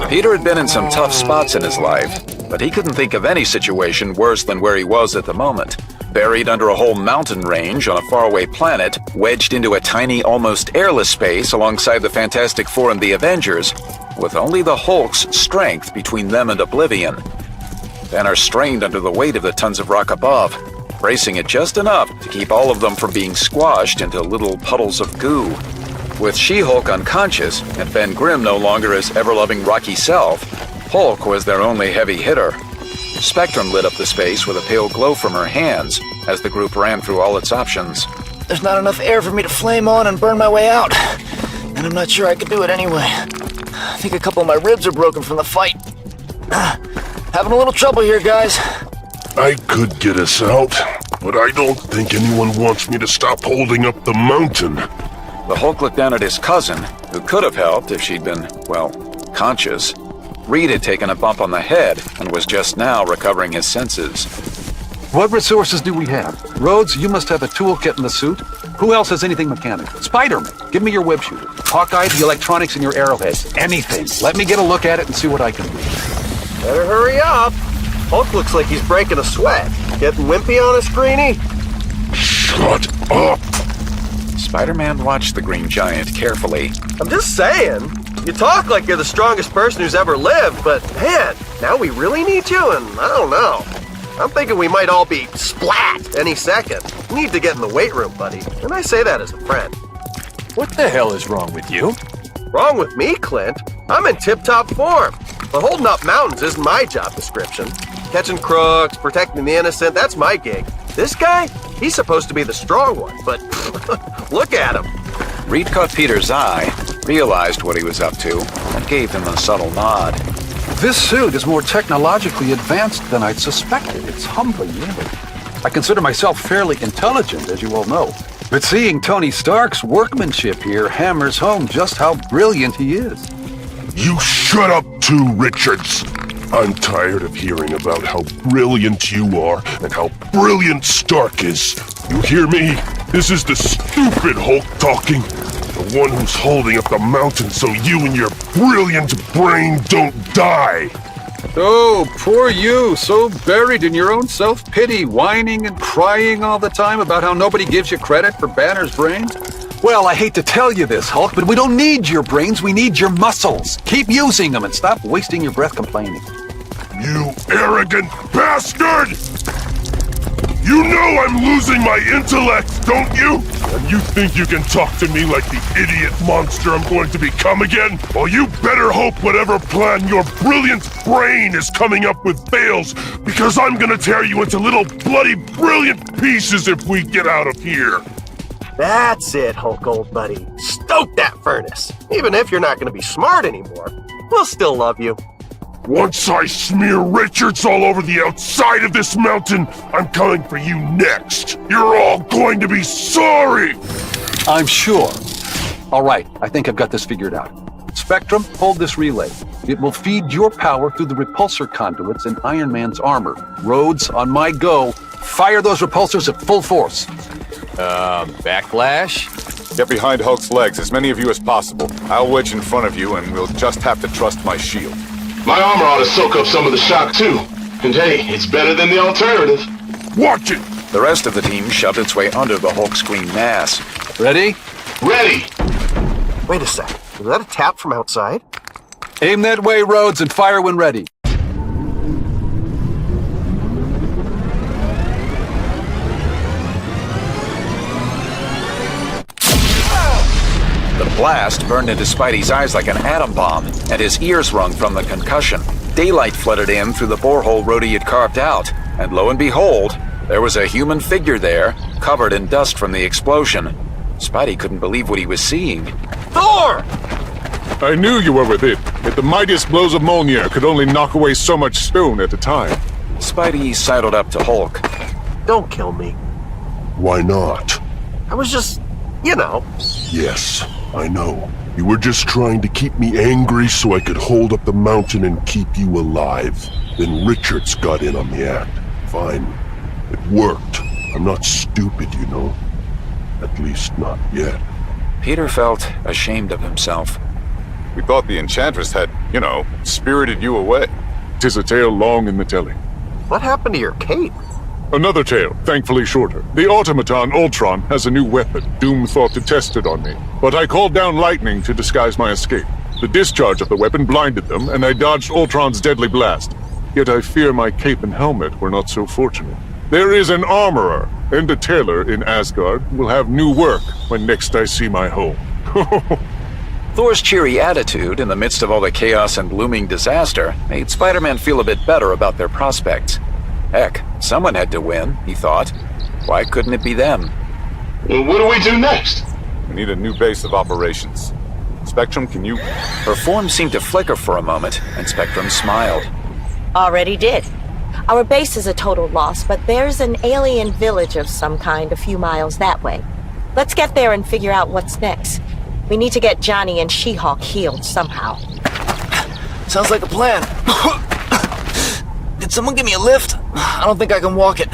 Peter had been in some tough spots in his life, but he couldn't think of any situation worse than where he was at the moment. Buried under a whole mountain range on a faraway planet, wedged into a tiny, almost airless space alongside the Fantastic Four and the Avengers, with only the Hulk's strength between them and oblivion. Banner strained under the weight of the tons of rock above, bracing it just enough to keep all of them from being squashed into little puddles of goo. With She-Hulk unconscious and Ben Grimm no longer his ever-loving Rocky self, Hulk was their only heavy hitter. Spectrum lit up the space with a pale glow from her hands as the group ran through all its options. There's not enough air for me to flame on and burn my way out, and I'm not sure I could do it anyway. I think a couple of my ribs are broken from the fight. Having a little trouble here, guys. I could get us out, but I don't think anyone wants me to stop holding up the mountain. The Hulk looked down at his cousin, who could have helped if she'd been, well, conscious. Reed had taken a bump on the head and was just now recovering his senses. What resources do we have? Rhodes, you must have a toolkit in the suit. Who else has anything mechanical? Spider-Man, give me your web shooter. Hawkeye, the electronics in your arrowheads. Anything. Let me get a look at it and see what I can do. Better hurry up. Hulk looks like he's breaking a sweat. Getting wimpy on us, Greenie? Shut up! Spider-Man watched the Green Giant carefully. I'm just saying. You talk like you're the strongest person who's ever lived, but man, now we really need you, and I don't know. I'm thinking we might all be splat any second. You need to get in the weight room, buddy. And I say that as a friend. What the hell is wrong with you? Wrong with me, Clint? I'm in tip-top form. But holding up mountains isn't my job description. Catching crooks, protecting the innocent, that's my gig. This guy, he's supposed to be the strong one, but look at him. Reed caught Peter's eye, realized what he was up to, and gave him a subtle nod. This suit is more technologically advanced than I'd suspected. It's humbling, really. I consider myself fairly intelligent, as you all know. But seeing Tony Stark's workmanship here hammers home just how brilliant he is. You shut up too, Richards! I'm tired of hearing about how brilliant you are and how brilliant Stark is. You hear me? This is the stupid Hulk talking. The one who's holding up the mountain so you and your brilliant brain don't die. Oh, poor you, so buried in your own self-pity, whining and crying all the time about how nobody gives you credit for Banner's brains. Well, I hate to tell you this, Hulk, but we don't need your brains, we need your muscles. Keep using them and stop wasting your breath complaining. You arrogant bastard! You know I'm losing my intellect, don't you? And you think you can talk to me like the idiot monster I'm going to become again? Well, you better hope whatever plan your brilliant brain is coming up with fails, because I'm gonna tear you into little bloody brilliant pieces if we get out of here. That's it, Hulk, old buddy. Stoke that furnace. Even if you're not going to be smart anymore, we'll still love you. Once I smear Richards all over the outside of this mountain, I'm coming for you next. You're all going to be sorry! I'm sure. All right, I think I've got this figured out. Spectrum, hold this relay. It will feed your power through the repulsor conduits in Iron Man's armor. Rhodes, on my go, fire those repulsors at full force. Backlash? Get behind Hulk's legs, as many of you as possible. I'll wedge in front of you, and we'll just have to trust my shield. My armor ought to soak up some of the shock, too. And hey, it's better than the alternative. Watch it! The rest of the team shoved its way under the Hulk's green mass. Ready? Ready! Wait a sec. Was that a tap from outside? Aim that way, Rhodes, and fire when ready. The blast burned into Spidey's eyes like an atom bomb, and his ears rung from the concussion. Daylight flooded in through the borehole Rhodey had carved out, and lo and behold, there was a human figure there, covered in dust from the explosion. Spidey couldn't believe what he was seeing. Thor! I knew you were within, yet the mightiest blows of Mjolnir could only knock away so much stone at a time. Spidey sidled up to Hulk. Don't kill me. Why not? I was just, you know. Yes, I know. You were just trying to keep me angry so I could hold up the mountain and keep you alive. Then Richards got in on the act. Fine. It worked. I'm not stupid, you know. At least not yet. Peter felt ashamed of himself. We thought the Enchantress had, spirited you away. 'Tis a tale long in the telling. What happened to your cape? Another tale, thankfully shorter. The automaton Ultron has a new weapon. Doom thought to test it on me, but I called down lightning to disguise my escape. The discharge of the weapon blinded them, and I dodged Ultron's deadly blast. Yet I fear my cape and helmet were not so fortunate. There is an armorer and a tailor in Asgard who will have new work when next I see my home. Thor's cheery attitude in the midst of all the chaos and looming disaster made Spider-Man feel a bit better about their prospects. Heck, someone had to win, he thought. Why couldn't it be them? Well, what do we do next? We need a new base of operations. Spectrum, can you... Her form seemed to flicker for a moment, and Spectrum smiled. Already did. Our base is a total loss, but there's an alien village of some kind a few miles that way. Let's get there and figure out what's next. We need to get Johnny and She-Hulk healed somehow. Sounds like a plan. Did someone give me a lift? I don't think I can walk it.